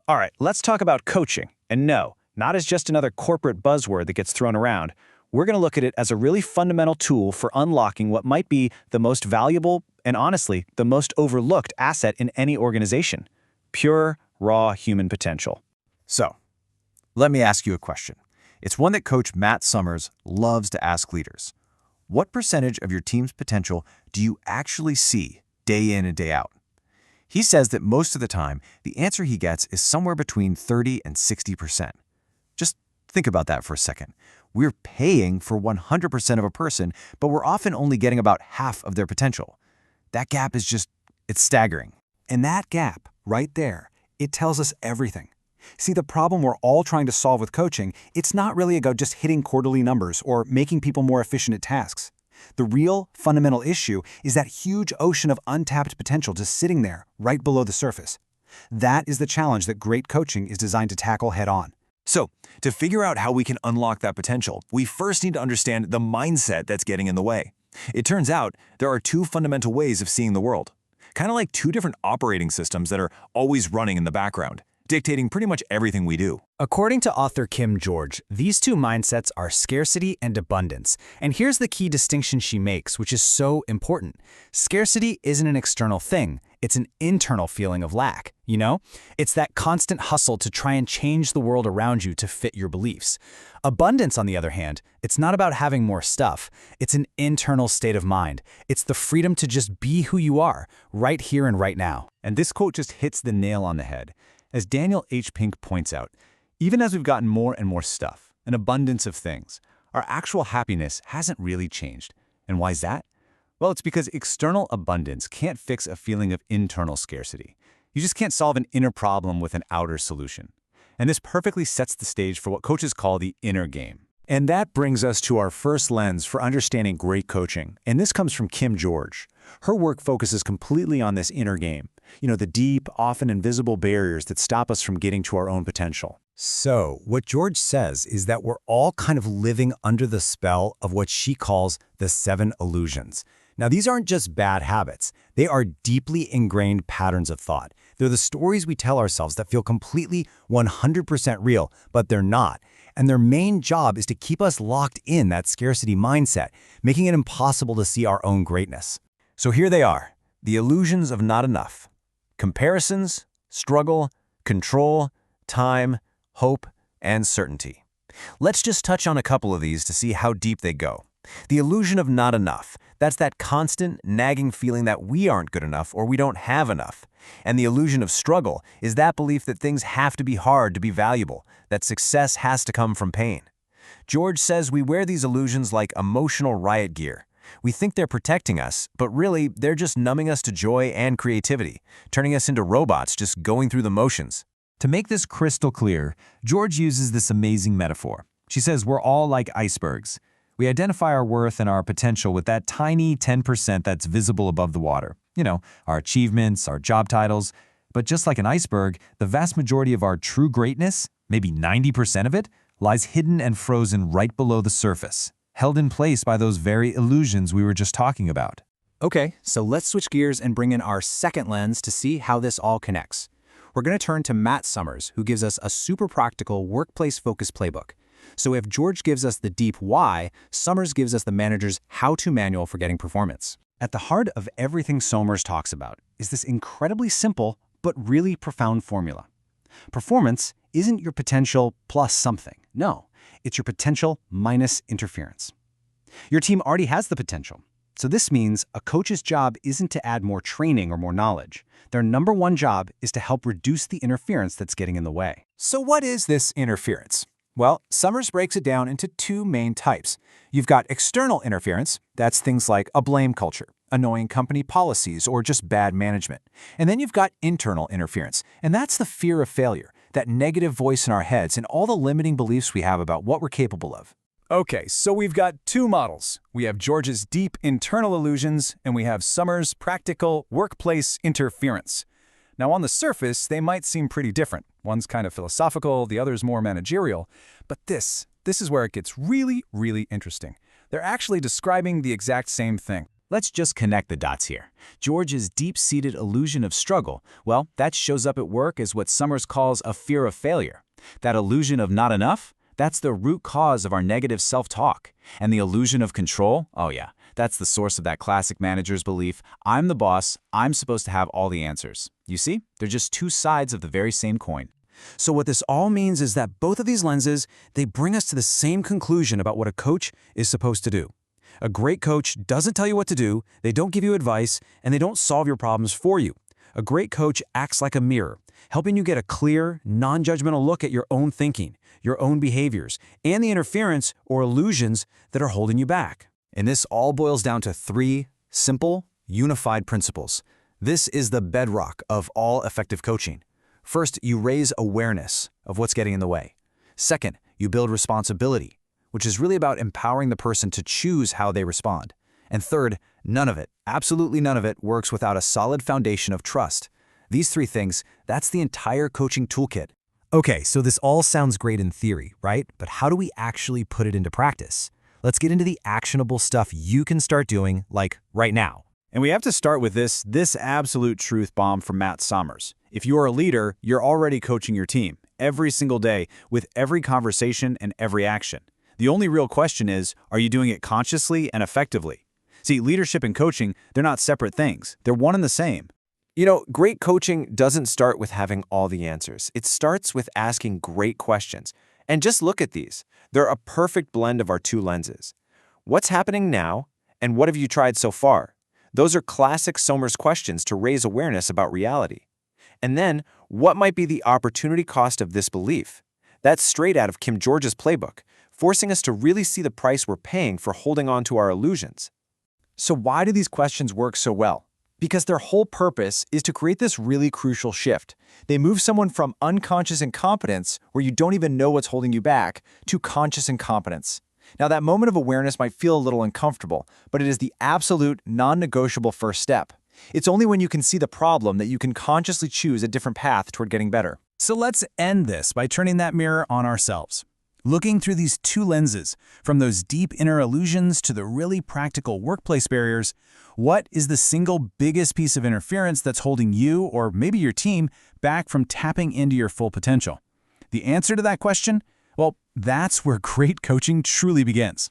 All right, let's talk about coaching. And no, not as just another corporate buzzword that gets thrown around. We're going to look at it as a really fundamental tool for unlocking what might be the most valuable and honestly, the most overlooked asset in any organization: pure, raw human potential. So, let me ask you a question. It's one that Coach Matt Summers loves to ask leaders. What percentage of your team's potential do you actually see day in and day out? He says that most of the time, the answer he gets is somewhere between 30 and 60%. Just think about that for a second. We're paying for 100% of a person, but we're often only getting about half of their potential. That gap is it's staggering. And that gap, right there, it tells us everything. See, the problem we're all trying to solve with coaching, it's not really about just hitting quarterly numbers or making people more efficient at tasks. The real, fundamental issue is that huge ocean of untapped potential just sitting there, right below the surface. That is the challenge that great coaching is designed to tackle head-on. So, to figure out how we can unlock that potential, we first need to understand the mindset that's getting in the way. It turns out there are two fundamental ways of seeing the world, kind of like two different operating systems that are always running in the background, dictating pretty much everything we do. According to author Kim George, these two mindsets are scarcity and abundance. And here's the key distinction she makes, which is so important. Scarcity isn't an external thing. It's an internal feeling of lack, you know? It's that constant hustle to try and change the world around you to fit your beliefs. Abundance, on the other hand, it's not about having more stuff. It's an internal state of mind. It's the freedom to just be who you are, right here and right now. And this quote just hits the nail on the head. As Daniel H. Pink points out, even as we've gotten more and more stuff, an abundance of things, our actual happiness hasn't really changed. And why is that? Well, it's because external abundance can't fix a feeling of internal scarcity. You just can't solve an inner problem with an outer solution. And this perfectly sets the stage for what coaches call the inner game. And that brings us to our first lens for understanding great coaching. And this comes from Kim George. Her work focuses completely on this inner game. You know, the deep, often invisible barriers that stop us from getting to our own potential. So, what George says is that we're all kind of living under the spell of what she calls the 7 illusions. Now, these aren't just bad habits. They are deeply ingrained patterns of thought. They're the stories we tell ourselves that feel completely 100% real, but they're not. And their main job is to keep us locked in that scarcity mindset, making it impossible to see our own greatness. So here they are, the illusions of not enough. Comparisons, struggle, control, time, hope, and certainty. Let's just touch on a couple of these to see how deep they go. The illusion of not enough. That's that constant, nagging feeling that we aren't good enough or we don't have enough. And the illusion of struggle is that belief that things have to be hard to be valuable, that success has to come from pain. George says we wear these illusions like emotional riot gear. We think they're protecting us, but really, they're just numbing us to joy and creativity, turning us into robots just going through the motions. To make this crystal clear, George uses this amazing metaphor. She says we're all like icebergs. We identify our worth and our potential with that tiny 10% that's visible above the water. You know, our achievements, our job titles. But just like an iceberg, the vast majority of our true greatness, maybe 90% of it, lies hidden and frozen right below the surface, held in place by those very illusions we were just talking about. Okay, so let's switch gears and bring in our second lens to see how this all connects. We're going to turn to Matt Summers, who gives us a super practical workplace-focused playbook. So if George gives us the deep why, Summers gives us the manager's how-to manual for getting performance. At the heart of everything Summers talks about is this incredibly simple but really profound formula. Performance isn't your potential plus something. No, it's your potential minus interference. Your team already has the potential. So this means a coach's job isn't to add more training or more knowledge. Their number one job is to help reduce the interference that's getting in the way. So what is this interference? Well, Summers breaks it down into two main types. You've got external interference. That's things like a blame culture, annoying company policies, or just bad management. And then you've got internal interference, and that's the fear of failure, that negative voice in our heads and all the limiting beliefs we have about what we're capable of. Okay, so we've got two models. We have George's deep internal illusions, and we have Summers' practical workplace interference. Now, on the surface, they might seem pretty different. One's kind of philosophical, the other's more managerial. But this is where it gets really, really interesting. They're actually describing the exact same thing. Let's just connect the dots here. George's deep-seated illusion of struggle, well, that shows up at work as what Summers calls a fear of failure. That illusion of not enough, that's the root cause of our negative self-talk. And the illusion of control, oh yeah, that's the source of that classic manager's belief, I'm the boss, I'm supposed to have all the answers. You see, they're just two sides of the very same coin. So what this all means is that both of these lenses, they bring us to the same conclusion about what a coach is supposed to do. A great coach doesn't tell you what to do, they don't give you advice, and they don't solve your problems for you. A great coach acts like a mirror, helping you get a clear, non-judgmental look at your own thinking, your own behaviors, and the interference or illusions that are holding you back. And this all boils down to three simple, unified principles. This is the bedrock of all effective coaching. First, you raise awareness of what's getting in the way. Second, you build responsibility, which is really about empowering the person to choose how they respond. And third, none of it, absolutely none of it, works without a solid foundation of trust. These three things, that's the entire coaching toolkit. Okay, so this all sounds great in theory, right? But how do we actually put it into practice? Let's get into the actionable stuff you can start doing, like right now. And we have to start with this absolute truth bomb from Matt Summers. If you are a leader, you're already coaching your team every single day with every conversation and every action. The only real question is, are you doing it consciously and effectively? See, leadership and coaching, they're not separate things. They're one and the same. You know, great coaching doesn't start with having all the answers. It starts with asking great questions. And just look at these. They're a perfect blend of our two lenses. What's happening now, and what have you tried so far? Those are classic Summers questions to raise awareness about reality. And then, what might be the opportunity cost of this belief? That's straight out of Kim George's playbook, forcing us to really see the price we're paying for holding on to our illusions. So why do these questions work so well? Because their whole purpose is to create this really crucial shift. They move someone from unconscious incompetence, where you don't even know what's holding you back, to conscious incompetence. Now, that moment of awareness might feel a little uncomfortable, but it is the absolute, non-negotiable first step. It's only when you can see the problem that you can consciously choose a different path toward getting better. So let's end this by turning that mirror on ourselves. Looking through these two lenses, from those deep inner illusions to the really practical workplace barriers, what is the single biggest piece of interference that's holding you, or maybe your team, back from tapping into your full potential? The answer to that question? Well, that's where great coaching truly begins.